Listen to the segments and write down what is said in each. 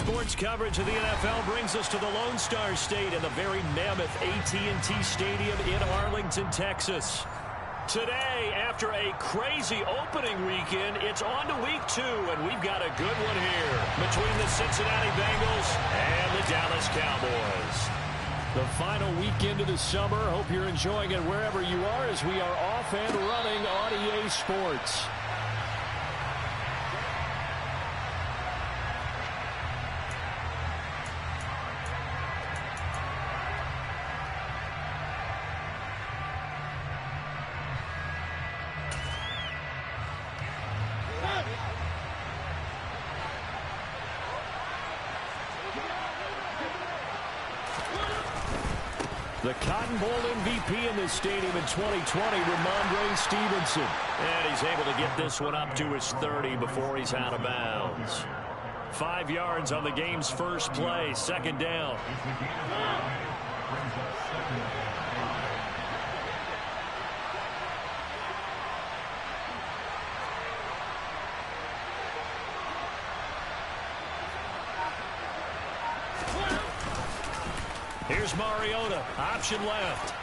Sports coverage of the NFL brings us to the Lone Star State in the very mammoth AT&T Stadium in Arlington, Texas. Today, after a crazy opening weekend, it's on to week 2, and we've got a good one here between the Cincinnati Bengals and the Dallas Cowboys. The final weekend of the summer. Hope you're enjoying it wherever you are as we are off and running on EA Sports. The Cotton Bowl MVP in this stadium in 2020, Ramondre Stevenson. And he's able to get this one up to his 30 before he's out of bounds. 5 yards on the game's first play, second down. Here's Mariota, option left.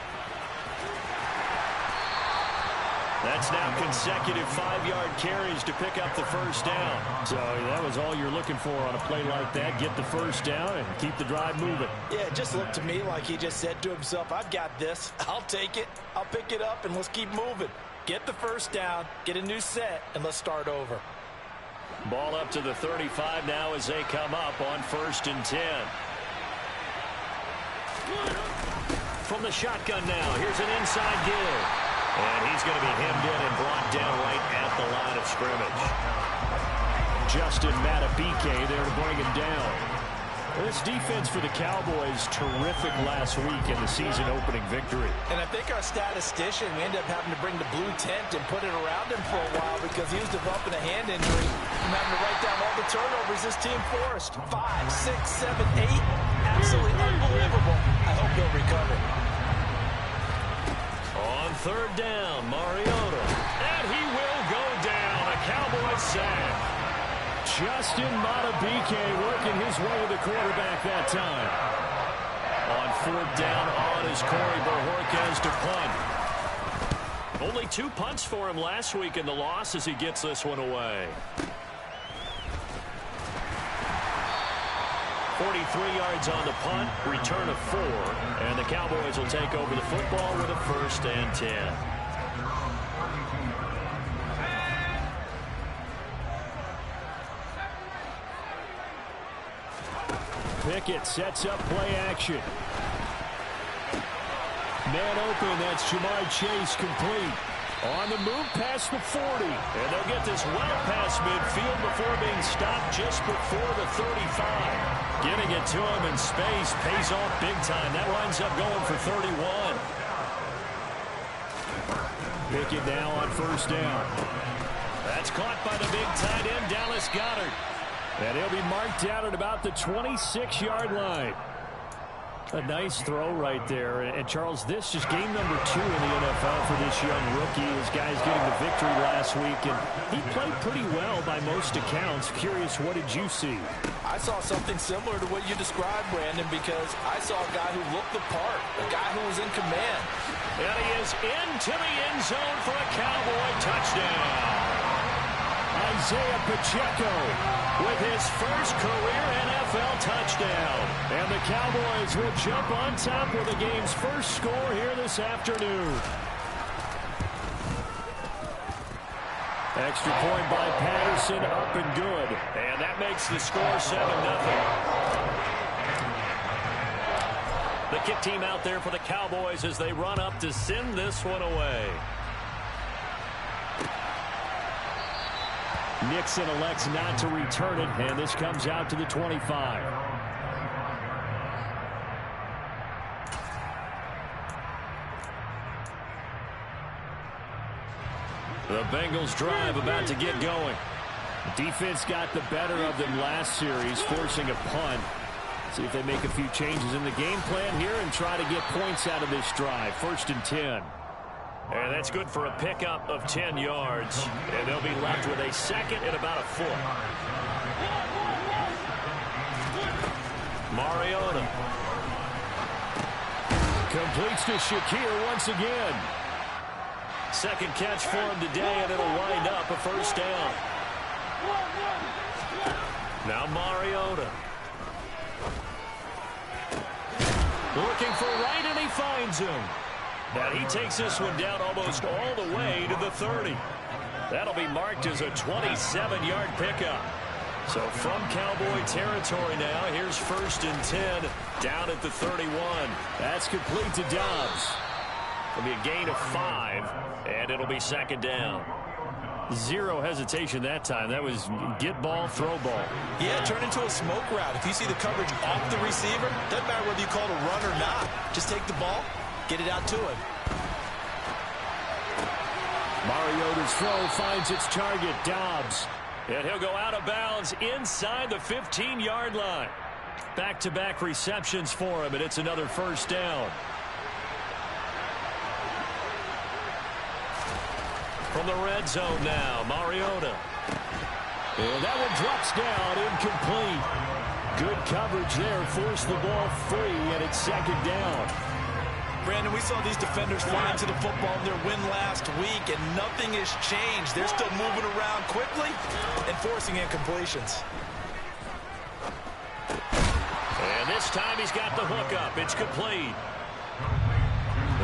That's now consecutive 5-yard carries to pick up the first down. So that was all you're looking for on a play like that. Get the first down and keep the drive moving. Yeah, it just looked to me like he just said to himself, I've got this. I'll take it. I'll pick it up, and let's keep moving. Get the first down, get a new set, and let's start over. Ball up to the 35 now as they come up on 1st and 10. From the shotgun now, here's an inside give. And he's going to be hemmed in and brought down right at the line of scrimmage. Justin Matabike there to bring him down. This defense for the Cowboys, terrific last week in the season-opening victory. And I think our statistician, we ended up having to bring the blue tent and put it around him for a while because he was developing a hand injury and having to write down all the turnovers this team forced. 5, 6, 7, 8. Absolutely unbelievable. I hope he'll recover. On 3rd down, Mariota. And he will go down. A Cowboys sack. Justin Matabike working his way to the quarterback that time. On 4th down, on is Corey Bojorquez to punt. Only 2 punts for him last week in the loss as he gets this one away. 43 yards on the punt, return of 4, and the Cowboys will take over the football with a 1st and 10. Pickett sets up play action. Man open, that's Jamar Chase complete. On the move past the 40. And they'll get this well past midfield before being stopped just before the 35. Getting it to him in space pays off big time. That winds up going for 31. Pickett now on 1st down. That's caught by the big tight end, Dallas Goedert. And he'll be marked down at about the 26-yard line. A nice throw right there. And, Charles, this is game number 2 in the NFL for this young rookie. His guy's getting the victory last week, and he played pretty well by most accounts. Curious, what did you see? I saw something similar to what you described, Brandon, because I saw a guy who looked the part, a guy who was in command. And he is into the end zone for a Cowboy touchdown. Isaiah Pacheco with his first career NFL touchdown. And the Cowboys will jump on top with the game's first score here this afternoon. Extra point by Patterson, up and good. And that makes the score 7-0. The kick team out there for the Cowboys as they run up to send this one away. Nixon elects not to return it, and this comes out to the 25. The Bengals drive about to get going. The defense got the better of them last series, forcing a punt. See if they make a few changes in the game plan here and try to get points out of this drive. 1st and 10. And that's good for a pickup of 10 yards. And they'll be left with a second and about a foot. Mariota. Completes to Shakir once again. Second catch for him today, and it'll wind up a first down. Now Mariota. Looking for right, and he finds him. And he takes this one down almost all the way to the 30. That'll be marked as a 27-yard pickup. So from Cowboy territory now, here's 1st and 10 down at the 31. That's complete to Dobbs. It'll be a gain of 5, and it'll be 2nd down. Zero hesitation that time. That was get ball, throw ball. Yeah, turn into a smoke route. If you see the coverage off the receiver, doesn't matter whether you call it a run or not. Just take the ball, get it out to him. Mariota's throw finds its target, Dobbs. And he'll go out of bounds inside the 15-yard line. Back-to-back receptions for him, and it's another first down. From the red zone now, Mariota. And that one drops down, incomplete. Good coverage there, forced the ball free, and it's 2nd down. Brandon, we saw these defenders fly into the football in their win last week, and nothing has changed. They're still moving around quickly and forcing incompletions. And this time he's got the hook up. It's complete.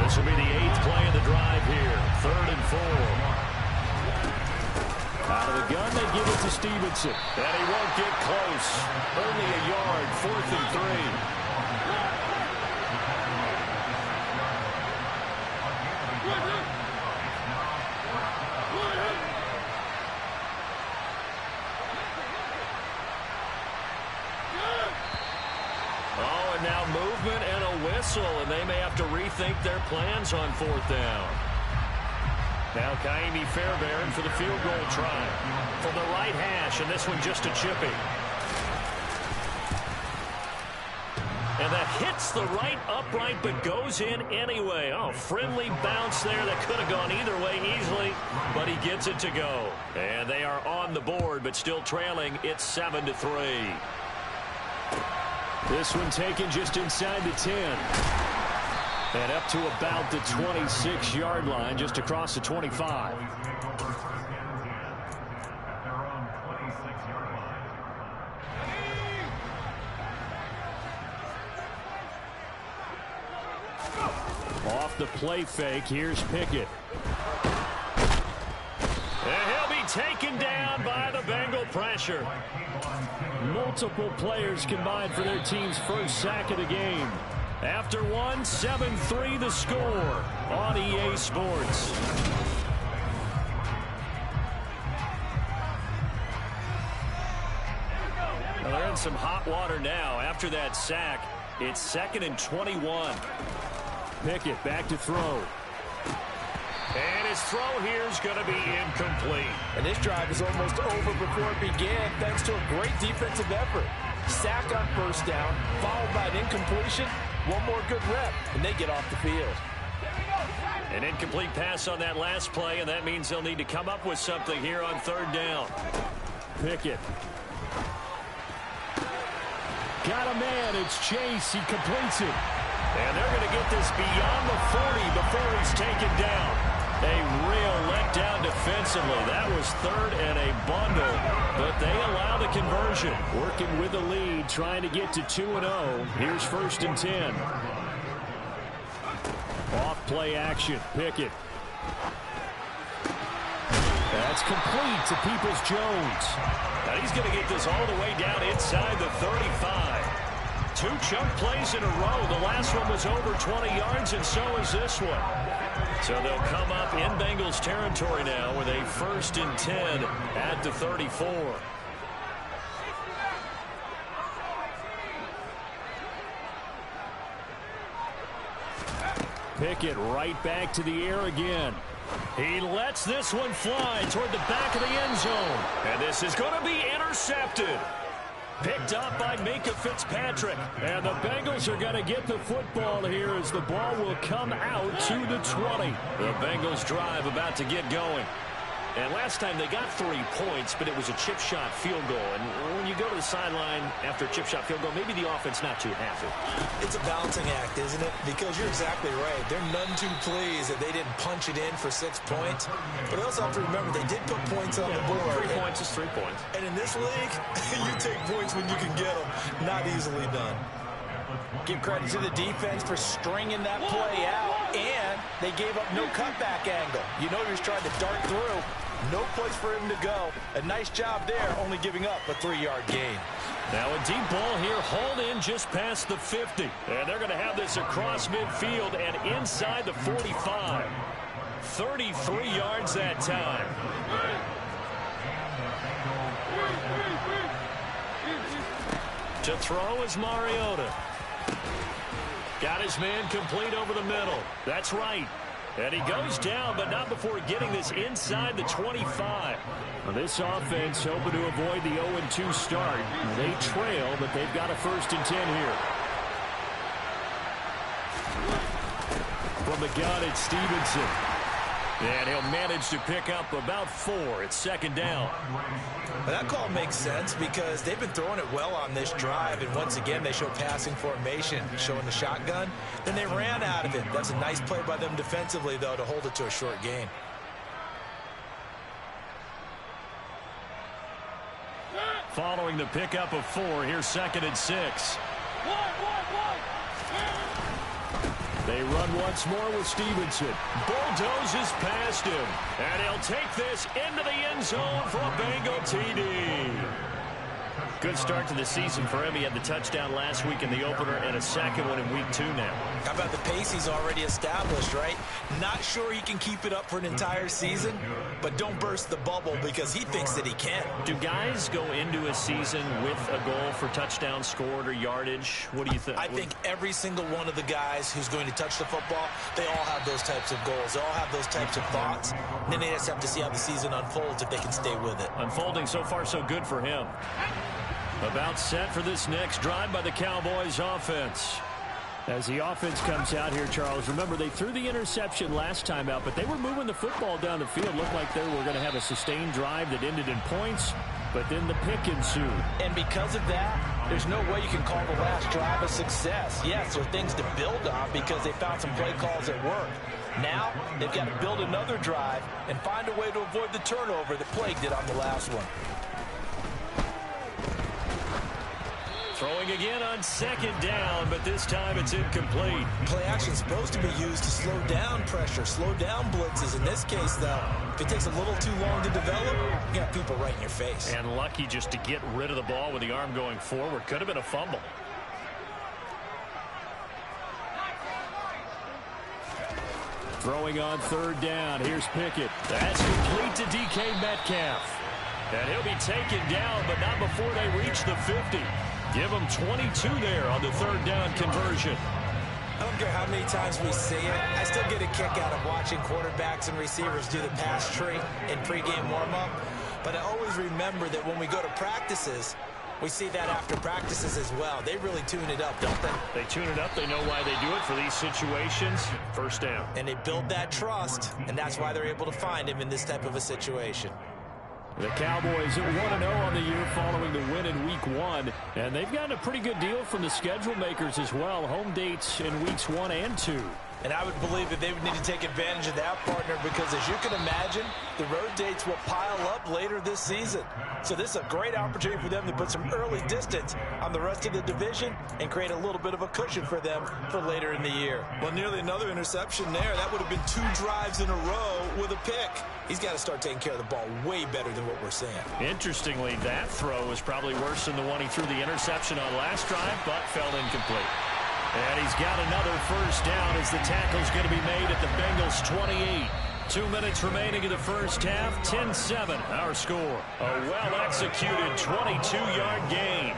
This will be the 8th play of the drive here. 3rd and 4. Out of the gun, they give it to Stevenson. And he won't get close. Only a yard, 4th and 3. Oh, and now movement and a whistle, and they may have to rethink their plans on 4th down. Now Kaimi Fairbairn for the field goal try. From the right hash, and this one just a chippy. And that hits the right upright, but goes in anyway. Oh, friendly bounce there that could have gone either way easily, but he gets it to go. And they are on the board, but still trailing. It's 7-3. This one taken just inside the 10. And up to about the 26-yard line, just across the 25. Off the play fake, here's Pickett. And he'll be taken down by the Bengal pressure. Multiple players combined for their team's first sack of the game. After one, 7-3 the score on EA Sports. Well, they're in some hot water now. After that sack, it's 2nd and 21. Pickett back to throw. And his throw here is going to be incomplete. And this drive is almost over before it began, thanks to a great defensive effort. Sack on 1st down, followed by an incompletion. One more good rep, and they get off the field. An incomplete pass on that last play, and that means they'll need to come up with something here on 3rd down. Pickett. Got a man. It's Chase. He completes it. And they're going to get this beyond the 40 before he's taken down. A real letdown defensively. That was 3rd and a bundle, but they allow the conversion. Working with the lead, trying to get to 2-0. Here's 1st and 10. Off play action. Pickett. That's complete to Peoples-Jones. Now he's going to get this all the way down inside the 35. 2 chunk plays in a row. The last one was over 20 yards, and so is this one. So they'll come up in Bengals territory now with a 1st and 10 at the 34. Pickett right back to the air again. He lets this one fly toward the back of the end zone. And this is going to be intercepted. Picked up by Minkah Fitzpatrick. And the Bengals are going to get the football here as the ball will come out to the 20. The Bengals drive about to get going. And last time they got 3 points, but it was a chip shot field goal. And when you go to the sideline after a chip shot field goal, maybe the offense not too happy. It's a balancing act, isn't it? Because you're exactly right. They're none too pleased that they didn't punch it in for 6 points. But they also have to remember they did put points on the board. 3 points is 3 points. And in this league, you take points when you can get them. Not easily done. Give credit to the defense for stringing that play out, and they gave up no cutback angle. You know he was trying to dart through. No place for him to go. A nice job there, only giving up a 3-yard gain. Now a deep ball here, hauled in just past the 50. And they're going to have this across midfield and inside the 45. 33 yards that time. To throw is Mariota. Got his man complete over the middle. That's right. And he goes down, but not before getting this inside the 25. Well, this offense hoping to avoid the 0-2 start. They trail, but they've got a 1st and 10 here. From the gun, it's Stevenson. And he'll manage to pick up about 4. It's 2nd down. Well, that call makes sense because they've been throwing it well on this drive, and once again they show passing formation, showing the shotgun. Then they ran out of it. That's a nice play by them defensively, though, to hold it to a short gain. Following the pickup of 4, here's 2nd and 6. They run once more with Stevenson. Bulldozes past him. And he'll take this into the end zone for a Bengal TD. Good start to the season for him. He had the touchdown last week in the opener and a 2nd one in week 2 now. How about the pace he's already established, right? Not sure he can keep it up for an entire season, but don't burst the bubble because he thinks that he can. Do guys go into a season with a goal for touchdown scored or yardage? What do you think? I think every single one of the guys who's going to touch the football, they all have those types of goals. They all have those types of thoughts. And then they just have to see how the season unfolds if they can stay with it. Unfolding so far so good for him. About set for this next drive by the Cowboys offense. As the offense comes out here, Charles, remember they threw the interception last time out, but they were moving the football down the field. Looked like they were going to have a sustained drive that ended in points, but then the pick ensued. And because of that, there's no way you can call the last drive a success. Yes, there are things to build on because they found some play calls that work. Now, they've got to build another drive and find a way to avoid the turnover that plagued it on the last one. Throwing again on 2nd down, but this time it's incomplete. Play action is supposed to be used to slow down pressure, slow down blitzes. In this case, though, if it takes a little too long to develop, you got people right in your face. And lucky just to get rid of the ball with the arm going forward. Could have been a fumble. Throwing on 3rd down. Here's Pickett. That's complete to DK Metcalf. And he'll be taken down, but not before they reach the 50. Give them 22 there on the 3rd down conversion. I don't care how many times we see it. I still get a kick out of watching quarterbacks and receivers do the pass tree in pregame warm-up. But I always remember that when we go to practices, we see that after practices as well. They really tune it up, don't they? They tune it up. They know why they do it for these situations. 1st down. And they build that trust, and that's why they're able to find him in this type of a situation. The Cowboys at 1-0 on the year following the win in week 1. And they've gotten a pretty good deal from the schedule makers as well. Home dates in weeks 1 and 2. And I would believe that they would need to take advantage of that, partner, because as you can imagine, the road dates will pile up later this season. So this is a great opportunity for them to put some early distance on the rest of the division and create a little bit of a cushion for them for later in the year. Well, nearly another interception there. That would have been 2 drives in a row with a pick. He's got to start taking care of the ball way better than what we're seeing. Interestingly, that throw was probably worse than the one he threw the interception on last drive, but fell incomplete. And he's got another 1st down as the tackle's going to be made at the Bengals 28. 2 minutes remaining in the 1st half. 10-7 our score. A well-executed 22-yard gain.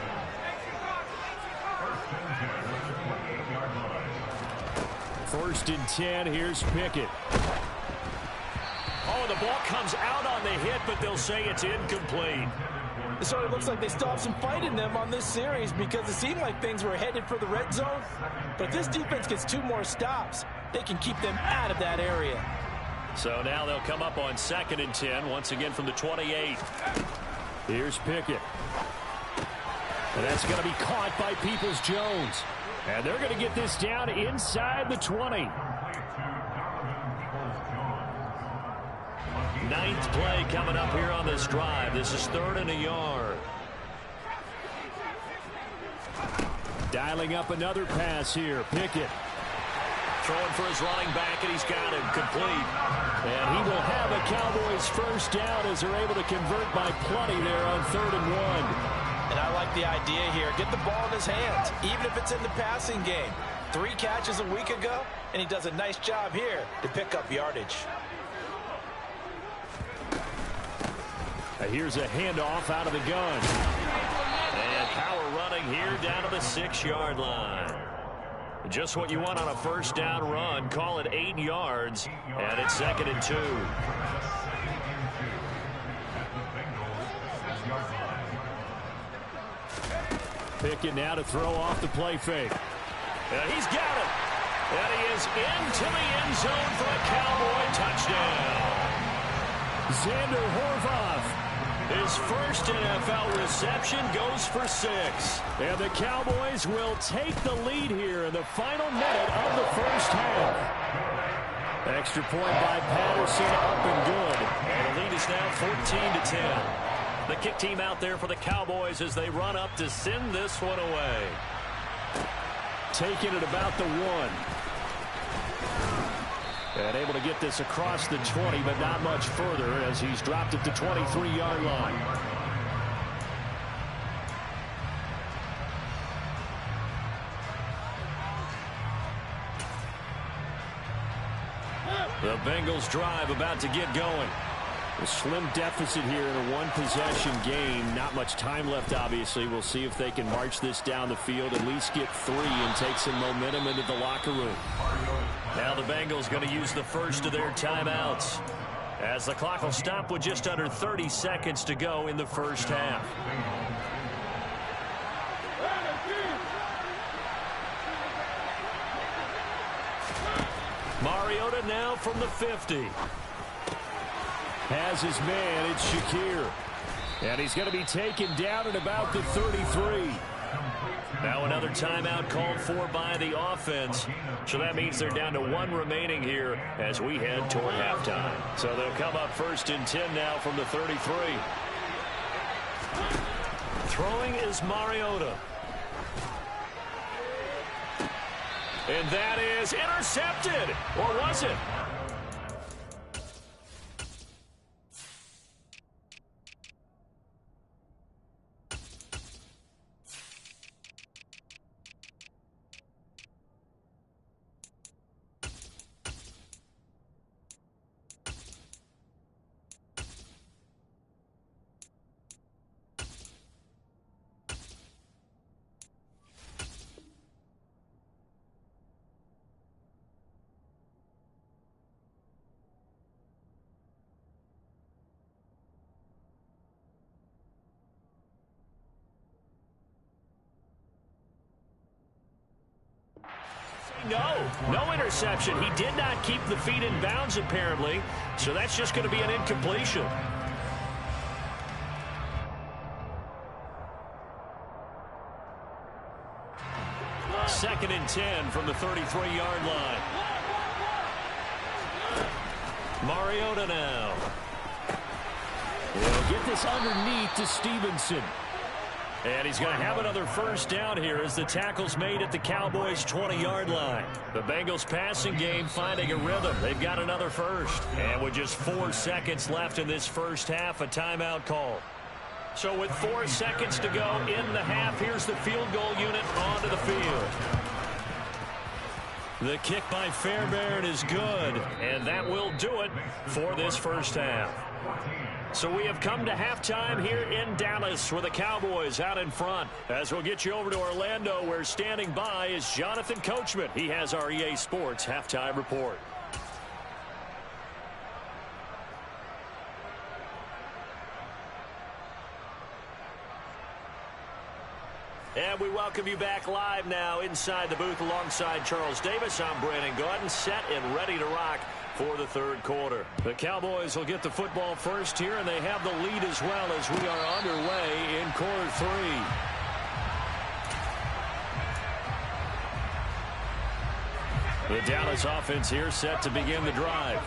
First and 10. Here's Pickett. Oh, the ball comes out on the hit, but they'll say it's incomplete. It sort of looks like they still have some fight in them on this series because it seemed like things were headed for the red zone. But if this defense gets 2 more stops, they can keep them out of that area. So now they'll come up on 2nd and 10, once again from the 28. Here's Pickett. And that's going to be caught by Peoples-Jones. And they're going to get this down inside the 20. 9th play coming up here on this drive. This is 3rd and a yard. Dialing up another pass here. Pickett. Throwing for his running back, and he's got him complete. And he will have a Cowboys first down as they're able to convert by plenty there on 3rd and 1. And I like the idea here. Get the ball in his hands, even if it's in the passing game. 3 catches a week ago, and he does a nice job here to pick up yardage. Here's a handoff out of the gun. And power running here down to the 6-yard line. Just what you want on a first down run. Call it 8 yards, and it's 2nd and 2. Pickett now to throw off the play fake. And he's got it. And he is into the end zone for a Cowboy touchdown. Xander Horvath. His first NFL reception goes for 6. And the Cowboys will take the lead here in the final minute of the first half. Extra point by Patterson, up and good. And the lead is now 14-10. The kick team out there for the Cowboys as they run up to send this one away. Taking it about the 1. And able to get this across the 20, but not much further as he's dropped it to 23-yard line. The Bengals drive about to get going. A slim deficit here in a one-possession game. Not much time left, obviously. We'll see if they can march this down the field, at least get 3 and take some momentum into the locker room. Now the Bengals going to use the first of their timeouts, as the clock will stop with just under 30 seconds to go in the first half. Mariota now from the 50. Has his man, it's Shakir. And he's going to be taken down at about the 33. Now another timeout called for by the offense. So that means they're down to 1 remaining here as we head toward halftime. So they'll come up 1st and 10 now from the 33. Throwing is Mariota. And that is intercepted. Or was it? No interception. He did not keep the feet in bounds, apparently. So that's just going to be an incompletion. Second and 10 from the 33-yard line. Mariota now. He'll get this underneath to Stevenson. And he's going to have another first down here as the tackle's made at the Cowboys' 20-yard line. The Bengals passing game finding a rhythm. They've got another first. And with just 4 seconds left in this first half, a timeout call. So with 4 seconds to go in the half, here's the field goal unit onto the field. The kick by Fairbairn is good, and that will do it for this first half. So we have come to halftime here in Dallas with the Cowboys out in front. As we'll get you over to Orlando, where standing by is Jonathan Coachman. He has our EA Sports halftime report. And we welcome you back live now inside the booth alongside Charles Davis. I'm Brandon Gaudin, set and ready to rock for the third quarter. The Cowboys will get the football first here, and they have the lead as well as we are underway in quarter three. The Dallas offense here set to begin the drive.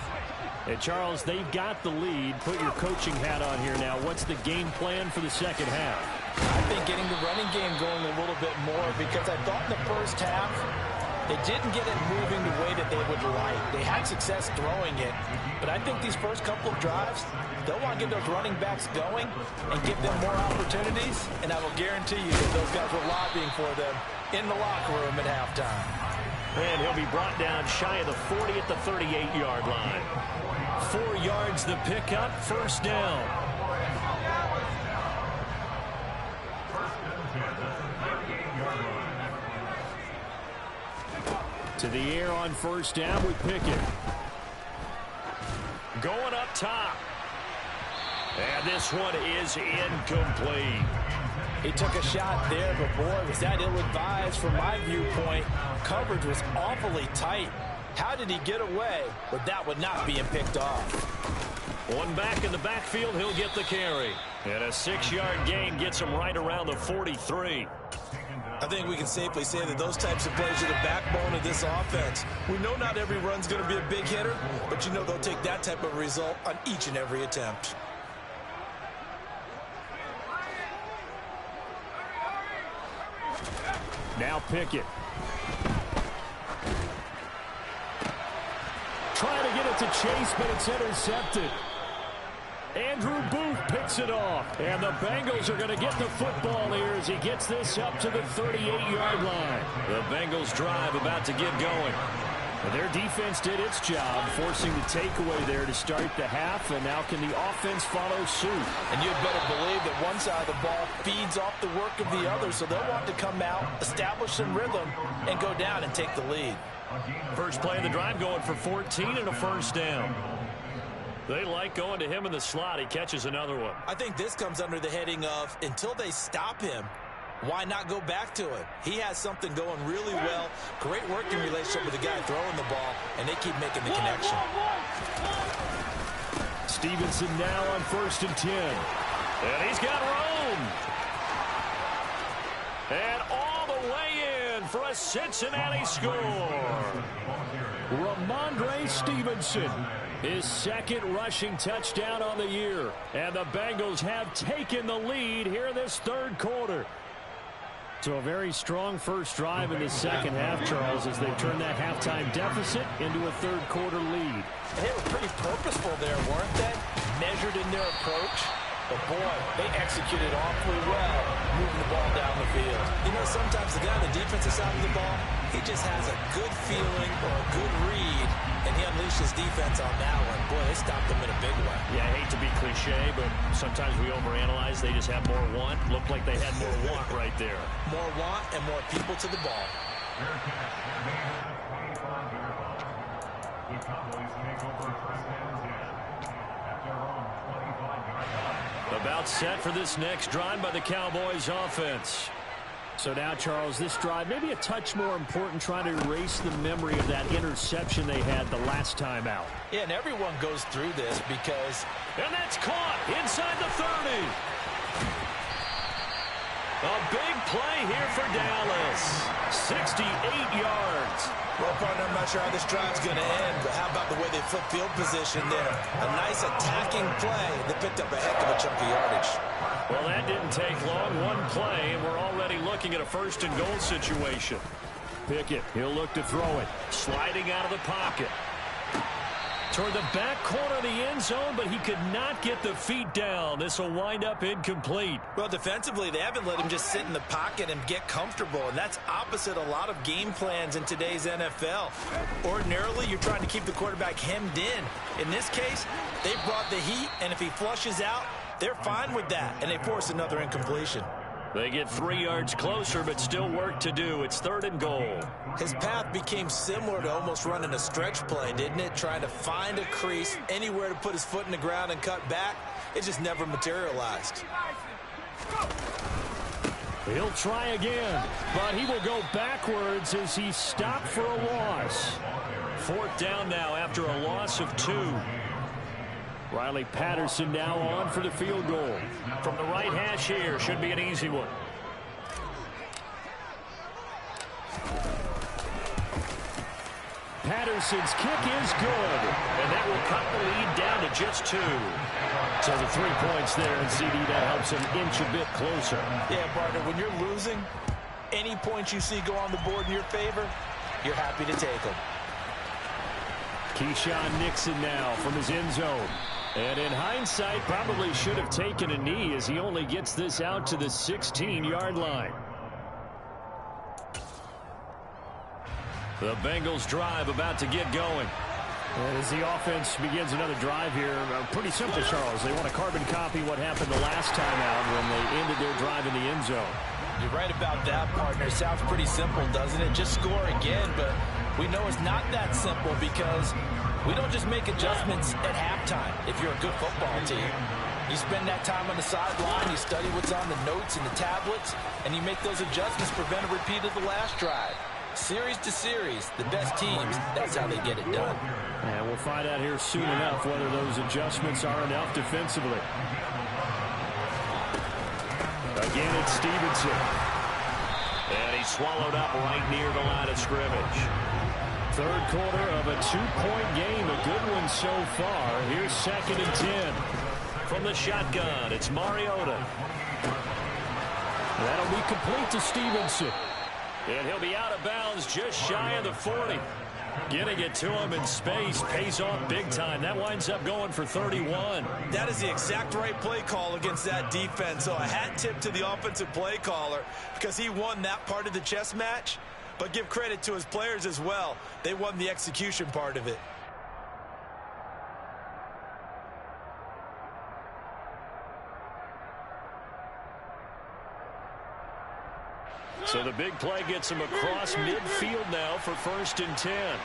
And Charles, they've got the lead. Put your coaching hat on here now. What's the game plan for the second half? I think getting the running game going a little bit more, because I thought in the first half they didn't get it moving the way that they would like. They had success throwing it, but I think these first couple of drives, they'll want to get those running backs going and give them more opportunities, and I will guarantee you that those guys were lobbying for them in the locker room at halftime. And he'll be brought down shy of the 40 at the 38-yard line. 4 yards the pickup, first down. To the air on first down with Pickett. Going up top. And this one is incomplete. He took a shot there, but boy, was that ill-advised from my viewpoint. Coverage was awfully tight. How did he get away with that one not being picked off? One back in the backfield, he'll get the carry. And a 6-yard gain gets him right around the 43. I think we can safely say that those types of plays are the backbone of this offense. We know not every run's going to be a big hitter, but you know they'll take that type of result on each and every attempt. Now Pickett. Trying to get it to Chase, but it's intercepted. Andrew Booth picks it off. And the Bengals are going to get the football here as he gets this up to the 38-yard line. The Bengals drive about to get going. And their defense did its job, forcing the takeaway there to start the half. And now can the offense follow suit? And you'd better believe that one side of the ball feeds off the work of the other, so they'll want to come out, establish some rhythm, and go down and take the lead. First play of the drive going for 14 and a first down. They like going to him in the slot. He catches another one. I think this comes under the heading of, until they stop him, why not go back to it? He has something going really well. Great working relationship with the guy throwing the ball, and they keep making the connection. Stevenson now on 1st and 10. And he's got room. And all the way in for a Cincinnati score. Ramondre Stevenson, his second rushing touchdown on the year. And the Bengals have taken the lead here this third quarter. So a very strong first drive in the second half, Charles, as they turn that halftime deficit into a third quarter lead. And they were pretty purposeful there, weren't they? Measured in their approach. But boy, they executed awfully well, moving the ball down the field. You know, sometimes the guy on the defensive side of the ball, he just has a good feeling or a good read, and he unleashed his defense on that one. Boy, they stopped them in a big way. Yeah, I hate to be cliche, but sometimes we overanalyze. They just have more want. Looked like they had more want right there. More want and more people to the ball. About set for this next drive by the Cowboys offense. So now, Charles, this drive maybe a touch more important, trying to erase the memory of that interception they had the last time out. Yeah, and everyone goes through this because... And that's caught inside the 30. A big play here for Dallas. 68 yards. Well, partner, I'm not sure how this drive's going to end, but how about the way they flip field position there? A nice attacking play that picked up a heck of a chunk of yardage. Well, that didn't take long. One play, and we're already looking at a first and goal situation. Pickett, he'll look to throw it. Sliding out of the pocket. Toward the back corner of the end zone, but he could not get the feet down. This will wind up incomplete. Well, defensively, they haven't let him just sit in the pocket and get comfortable, and that's opposite a lot of game plans in today's NFL. Ordinarily, you're trying to keep the quarterback hemmed in. In this case, they brought the heat, and if he flushes out, they're fine with that, and they force another incompletion. They get 3 yards closer, but still work to do. It's 3rd and goal. His path became similar to almost running a stretch play, didn't it? Trying to find a crease, anywhere to put his foot in the ground and cut back. It just never materialized. He'll try again, but he will go backwards as he stopped for a loss. Fourth down now after a loss of 2. Riley Patterson now on for the field goal. From the right hash here, should be an easy one. Patterson's kick is good, and that will cut the lead down to just 2. So the 3 points there, and CD, that helps him inch a bit closer. Yeah, partner, when you're losing, any points you see go on the board in your favor, you're happy to take them. Keyshawn Nixon now from his end zone. And in hindsight, probably should have taken a knee as he only gets this out to the 16-yard line. The Bengals drive about to get going. As the offense begins another drive here, pretty simple, Charles. They want to carbon copy what happened the last time out when they ended their drive in the end zone. You're right about that, partner. Sounds pretty simple, doesn't it? Just score again, but we know it's not that simple because we don't just make adjustments at halftime if you're a good football team. You spend that time on the sideline, you study what's on the notes and the tablets, and you make those adjustments, prevent a repeat of the last drive. Series to series, the best teams, that's how they get it done. And we'll find out here soon enough whether those adjustments are enough defensively. Again, it's Stevenson. And he's swallowed up right near the line of scrimmage. Third quarter of a 2-point game, a good one so far. Here's 2nd and 10. From the shotgun, it's Mariota. That'll be complete to Stevenson. And he'll be out of bounds just shy of the 40. Getting it to him in space pays off big time. That winds up going for 31. That is the exact right play call against that defense. So a hat tip to the offensive play caller because he won that part of the chess match. But give credit to his players as well. They won the execution part of it. So the big play gets him across midfield now for 1st and 10.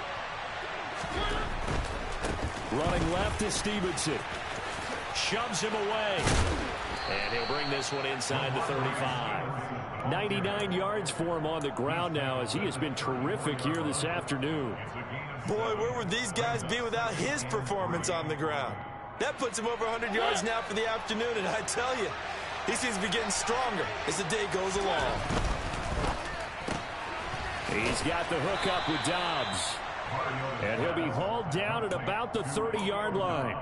Running left is Stevenson. Shoves him away. And he'll bring this one inside the 35. 99 yards for him on the ground now as he has been terrific here this afternoon. Boy, where would these guys be without his performance on the ground? That puts him over 100 yards now for the afternoon, and I tell you, he seems to be getting stronger as the day goes along. He's got the hook up with Dobbs. And he'll be hauled down at about the 30-yard line.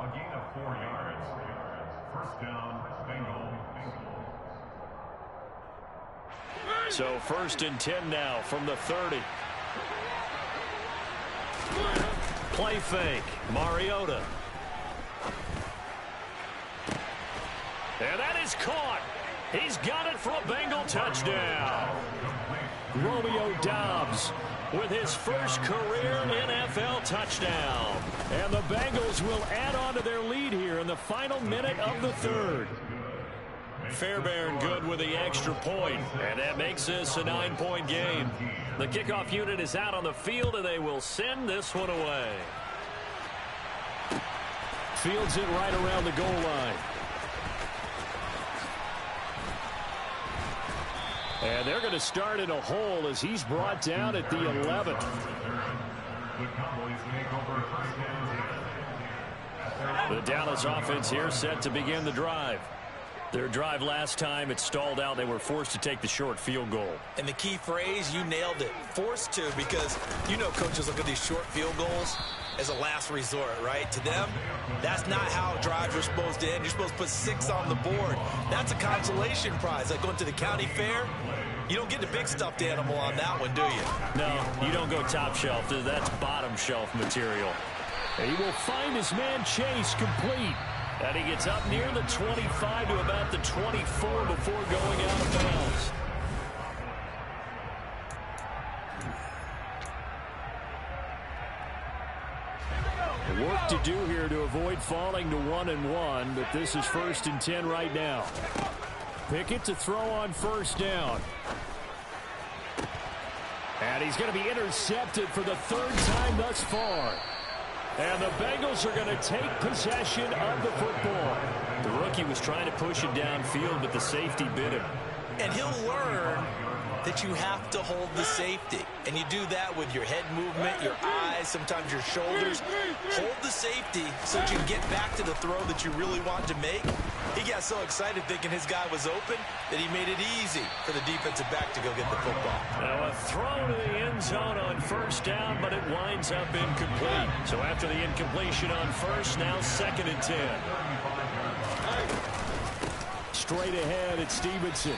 A gain of 4 yards. First down, Bengals. So 1st and 10 now from the 30. Play fake. Mariota. And that is caught. He's got it for a Bengal touchdown. Romeo Dobbs with his first career NFL touchdown. And the Bengals will add on to their lead here in the final minute of the 3rd. Fairbairn good with the extra point, and that makes this a 9-point game. The kickoff unit is out on the field, and they will send this one away. Fields it right around the goal line. And they're going to start in a hole as he's brought down at the 11th. The Dallas offense here set to begin the drive. Their drive last time, it stalled out. They were forced to take the short field goal. And the key phrase, you nailed it, forced to, because you know coaches look at these short field goals as a last resort, right? To them, that's not how drives are supposed to end. You're supposed to put 6 on the board. That's a consolation prize. Like going to the county fair, you don't get the big stuffed animal on that one, do you? No, you don't go top shelf. That's bottom shelf material. And he will find his man Chase complete. And he gets up near the 25 to about the 24 before going out of bounds. Work to do here to avoid falling to 1-1, but this is 1st and 10 right now. Pickett to throw on 1st down. And he's going to be intercepted for the 3rd time thus far. And the Bengals are going to take possession of the football. The rookie was trying to push it downfield, but the safety bit him. And he'll learn that you have to hold the safety. And you do that with your head movement, your eyes, sometimes your shoulders. Hold the safety so that you can get back to the throw that you really want to make. He got so excited thinking his guy was open that he made it easy for the defensive back to go get the football. Now a throw to the end zone on first down, but it winds up incomplete. So after the incompletion on first, now 2nd and 10. Straight ahead, it's Stevenson.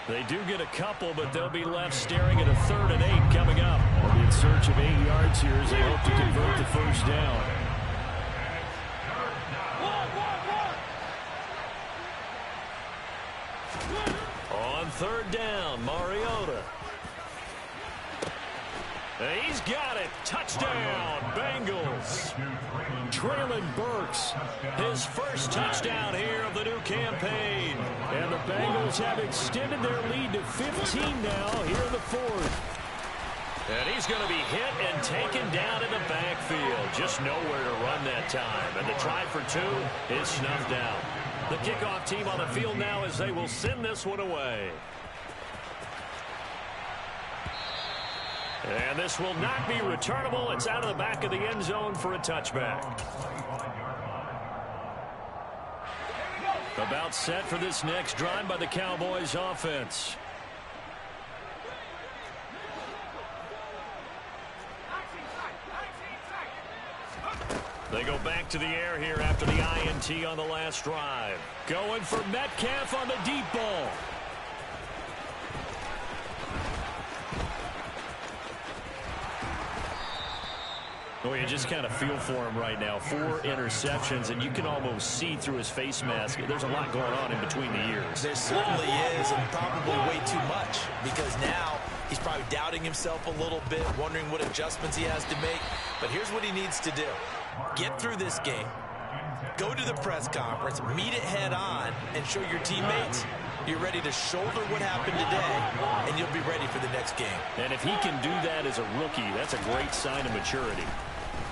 They do get a couple, but they'll be left staring at a 3rd and 8 coming up. They'll be in search of 8 yards here as they hope to convert the first down. On 3rd down, Mariota. He's got it. Touchdown, Bengals. Traylon Burks, his first touchdown here of the new campaign. And the Bengals have extended their lead to 15 now here in the 4th. And he's going to be hit and taken down in the backfield. Just nowhere to run that time. And the try for 2 is snuffed out. The kickoff team on the field now as they will send this one away. And this will not be returnable. It's out of the back of the end zone for a touchback. About set for this next drive by the Cowboys offense. They go back to the air here after the INT on the last drive. Going for Metcalf on the deep ball. Well, you just kind of feel for him right now. 4 interceptions, and you can almost see through his face mask. There's a lot going on in between the ears. There certainly is, and probably way too much, because now he's probably doubting himself a little bit, wondering what adjustments he has to make. But here's what he needs to do. Get through this game, go to the press conference, meet it head on, and show your teammates you're ready to shoulder what happened today, and you'll be ready for the next game. And if he can do that as a rookie, that's a great sign of maturity.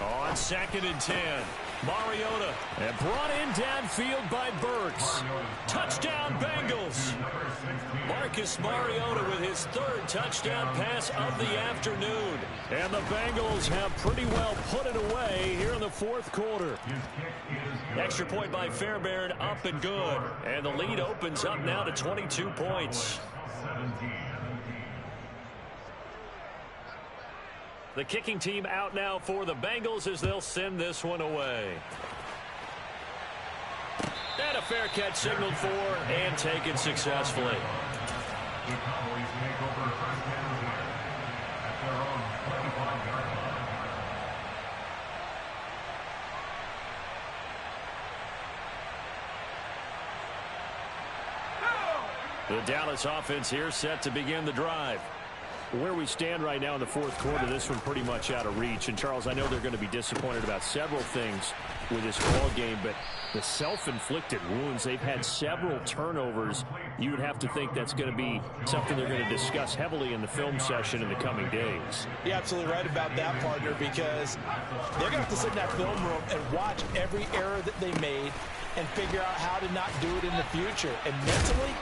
On 2nd and 10, Mariota, and brought in downfield by Burks. Touchdown, Bengals. Marcus Mariota with his 3rd touchdown pass of the afternoon. And the Bengals have pretty well put it away here in the 4th quarter. Extra point by Fairbairn, up and good. And the lead opens up now to 22 points. The kicking team out now for the Bengals as they'll send this one away. And a fair catch signaled for and taken successfully. The Cowboys make over first down at their own 25-yard line. The Dallas offense here set to begin the drive. Where we stand right now in the 4th quarter, this one pretty much out of reach. And, Charles, I know they're going to be disappointed about several things with this ball game, but the self-inflicted wounds, they've had several turnovers. You would have to think that's going to be something they're going to discuss heavily in the film session in the coming days. You're absolutely right about that, partner, because they're going to have to sit in that film room and watch every error that they made and figure out how to not do it in the future. And mentally,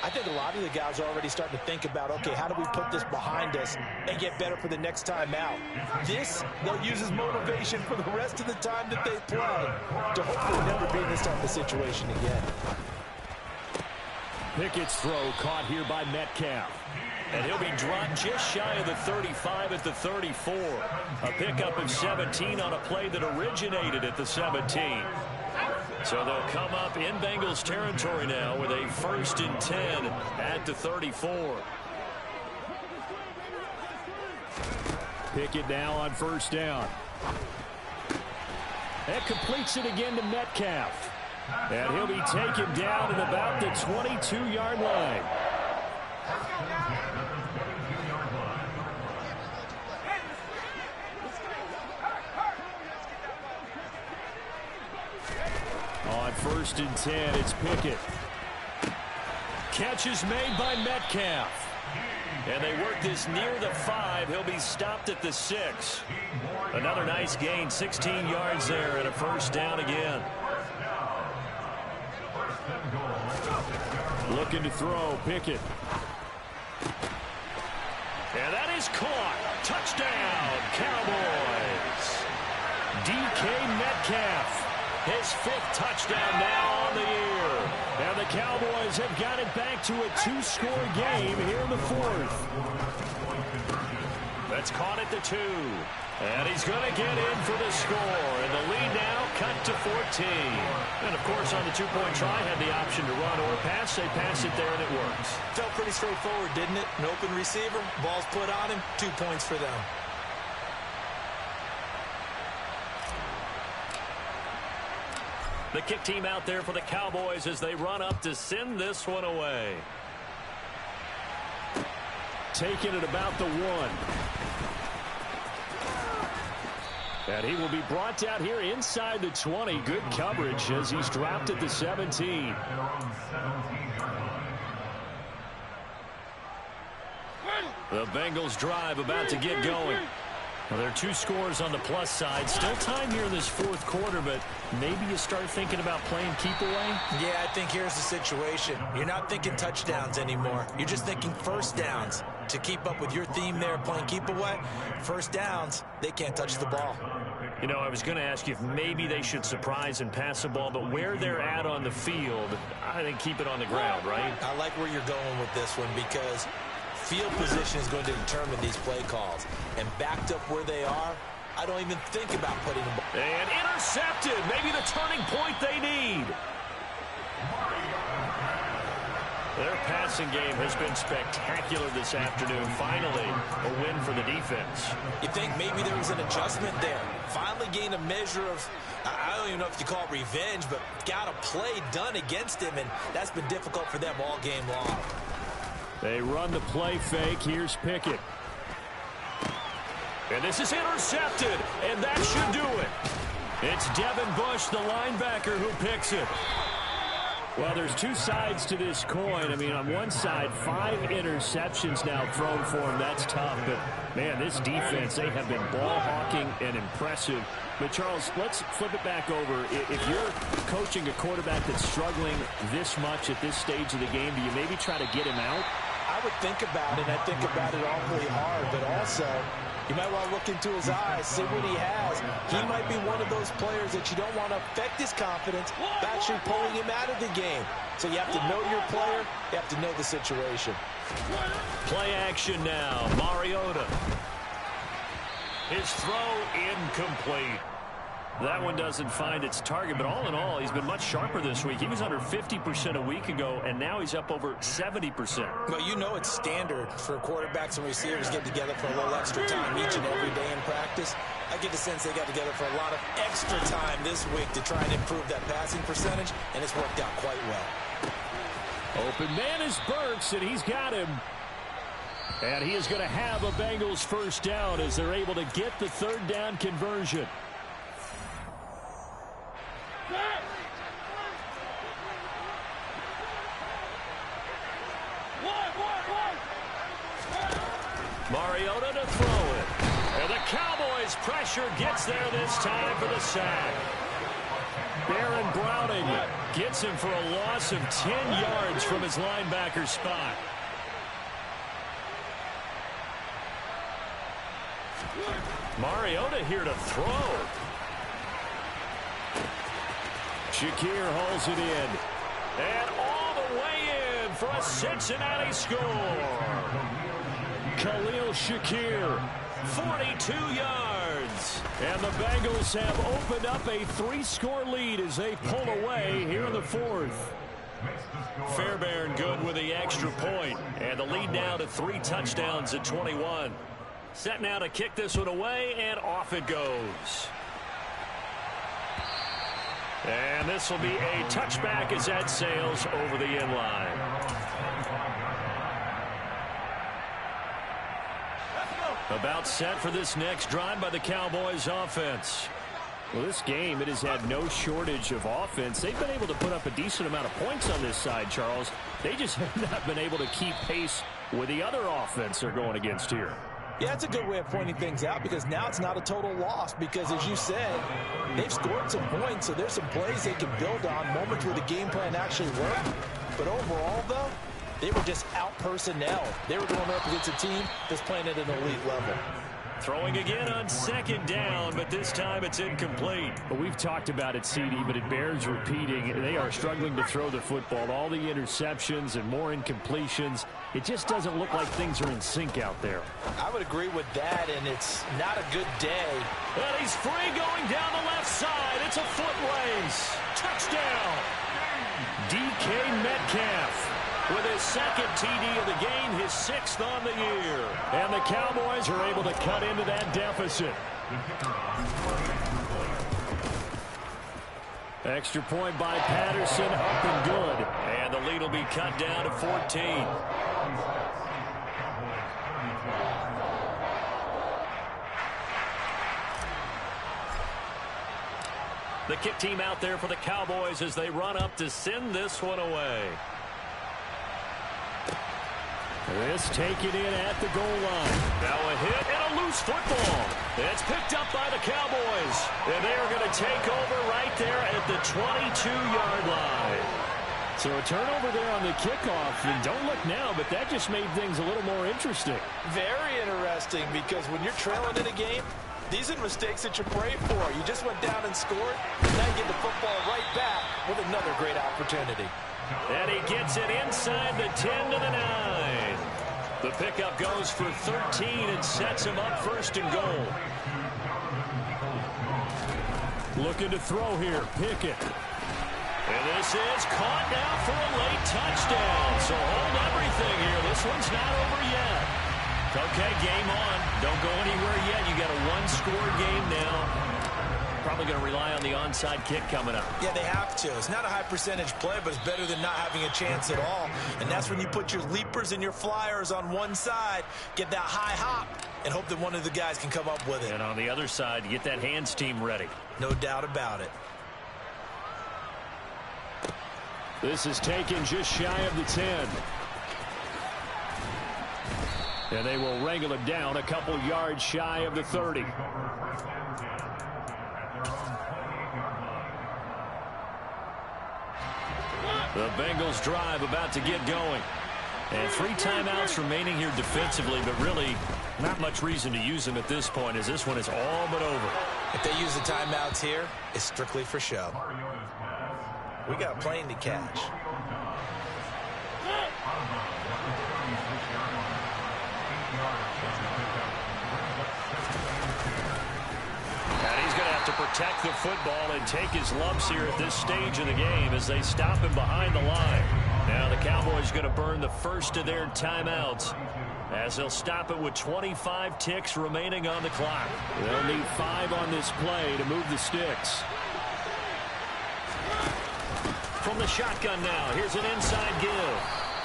I think a lot of the guys are already starting to think about, okay, how do we put this behind us and get better for the next time out? This, they'll use as motivation for the rest of the time that they play to hopefully never be in this type of situation again. Pickett's throw caught here by Metcalf. And he'll be dropped just shy of the 35 at the 34. A pickup of 17 on a play that originated at the 17. So they'll come up in Bengals territory now with a 1st and 10 at the 34. Pickett now on 1st down. That completes it again to Metcalf. And he'll be taken down at about the 22-yard line. On 1st and 10, it's Pickett. Catch is made by Metcalf. And they work this near the 5. He'll be stopped at the 6. Another nice gain, 16 yards there, and a 1st down again. Looking to throw, Pickett. And that is caught. Touchdown, Cowboys. DK Metcalf, his 5th touchdown now on the year. And the Cowboys have got it back to a 2-score game here in the 4th. That's caught at the 2. And he's going to get in for the score. And the lead now cut to 14. And, of course, on the 2-point try, had the option to run or pass. They pass it there, and it works. Felt pretty straightforward, didn't it? An open receiver, ball's put on him, 2 points for them. The kick team out there for the Cowboys as they run up to send this one away. Taking it about the 1. And he will be brought down here inside the 20. Good coverage as he's dropped at the 17. The Bengals drive about to get going. Well, there are 2 scores on the plus side. Still time here in this 4th quarter, but maybe you start thinking about playing keep away? Yeah, I think here's the situation. You're not thinking touchdowns anymore. You're just thinking first downs. To keep up with your theme there, playing keep away, first downs, they can't touch the ball. You know, I was going to ask you if maybe they should surprise and pass the ball, but where they're at on the field, I think keep it on the ground, right? I like where you're going with this one because field position is going to determine these play calls. And backed up where they are, I don't even think about putting the ball. And intercepted. Maybe the turning point they need. Their passing game has been spectacular this afternoon. Finally, a win for the defense. You think maybe there was an adjustment there. Finally gained a measure of, I don't even know if you call it revenge, but got a play done against him, and that's been difficult for them all game long. They run the play fake. Here's Pickett. And this is intercepted, and that should do it. It's Devin Bush, the linebacker, who picks it. Well, there's 2 sides to this coin. I mean, on one side, 5 interceptions now thrown for him. That's tough. But, man, this defense, they have been ball hawking and impressive. But, Charles, let's flip it back over. If you're coaching a quarterback that's struggling this much at this stage of the game, do you maybe try to get him out? I would think about it, and I think about it awfully hard. But also, you might want to look into his eyes, see what he has. He might be one of those players that you don't want to affect his confidence by actually pulling him out of the game. So you have to know your player. You have to know the situation. Play action now. Mariota. His throw incomplete. That one doesn't find its target, but all in all, he's been much sharper this week. He was under 50% a week ago, and now he's up over 70%. Well, you know it's standard for quarterbacks and receivers get together for a little extra time each and every day in practice. I get the sense they got together for a lot of extra time this week to try and improve that passing percentage, and it's worked out quite well. Open man is Burks, and he's got him. And he is going to have a Bengals first down as they're able to get the 3rd down conversion. Mariota to throw it. And the Cowboys pressure gets there this time for the sack. Baron Browning gets him for a loss of 10 yards from his linebacker spot. Mariota here to throw. Shakir hauls it in. And all the way in for a Cincinnati score. Khalil Shakir, 42 yards. And the Bengals have opened up a 3-score lead as they pull away here in the 4th. Fairbairn good with the extra point. And the lead now to 3 touchdowns at 21. Set now to kick this one away, and off it goes. And this will be a touchback as that sails over the end line. About set for this next drive by the Cowboys offense. Well, this game, it has had no shortage of offense. They've been able to put up a decent amount of points on this side, Charles. They just have not been able to keep pace with the other offense they're going against here. Yeah, that's a good way of pointing things out because now it's not a total loss because, as you said, they've scored some points, so there's some plays they can build on, moments where the game plan actually worked. But overall, though, They were just out personnel. They were going up against a team that's playing at an elite level. Throwing again on second down, but this time it's incomplete. Well, we've talked about it, CD, but it bears repeating. They are struggling to throw the football. All the interceptions and more incompletions. It just doesn't look like things are in sync out there. I would agree with that, and it's not a good day. And he's free going down the left side. It's a foot race. Touchdown. DK Metcalf with his second TD of the game, his 6th on the year. And the Cowboys are able to cut into that deficit. Extra point by Patterson, up and good. And the lead will be cut down to 14. The kick team out there for the Cowboys as they run up to send this one away. This taken in at the goal line. Now a hit and a loose football. It's picked up by the Cowboys. And they are going to take over right there at the 22-yard line. So a turnover there on the kickoff. And don't look now, but that just made things a little more interesting. Very interesting, because when you're trailing in a game, these are mistakes that you pray for. You just went down and scored. Now you get the football right back with another great opportunity. And he gets it inside the 10 to the 9. The pickup goes for 13 and sets him up 1st and goal. Looking to throw here. Pickett. And this is caught now for a late touchdown. So hold everything here. This one's not over yet. Okay, game on. Don't go anywhere yet. You got a one-score game now. Probably going to rely on the onside kick coming up. Yeah, they have to. It's not a high percentage play, but it's better than not having a chance at all. And that's when you put your leapers and your flyers on one side, get that high hop, and hope that one of the guys can come up with it. And on the other side, you get that hands team ready. No doubt about it. This is taken just shy of the 10. And they will wrangle him down a couple yards shy of the 30. The Bengals drive about to get going. And 3 timeouts remaining here defensively, but really not much reason to use them at this point, as this one is all but over. If they use the timeouts here, it's strictly for show. We got a plane to catch. And he's going to have to protect the football and take his lumps here at this stage of the game as they stop him behind the line. Now the Cowboys going to burn the first of their timeouts as they'll stop it with 25 ticks remaining on the clock. They'll need 5 on this play to move the sticks. From the shotgun now, here's an inside give.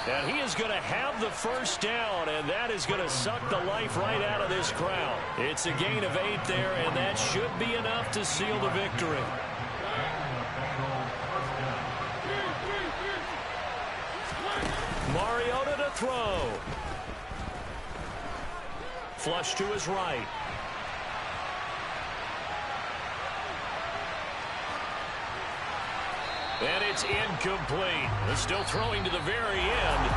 And he is going to have the first down, and that is going to suck the life right out of this crowd. It's a gain of 8 there, and that should be enough to seal the victory. Mariota to throw. Flush to his right. And it's incomplete. They're still throwing to the very end.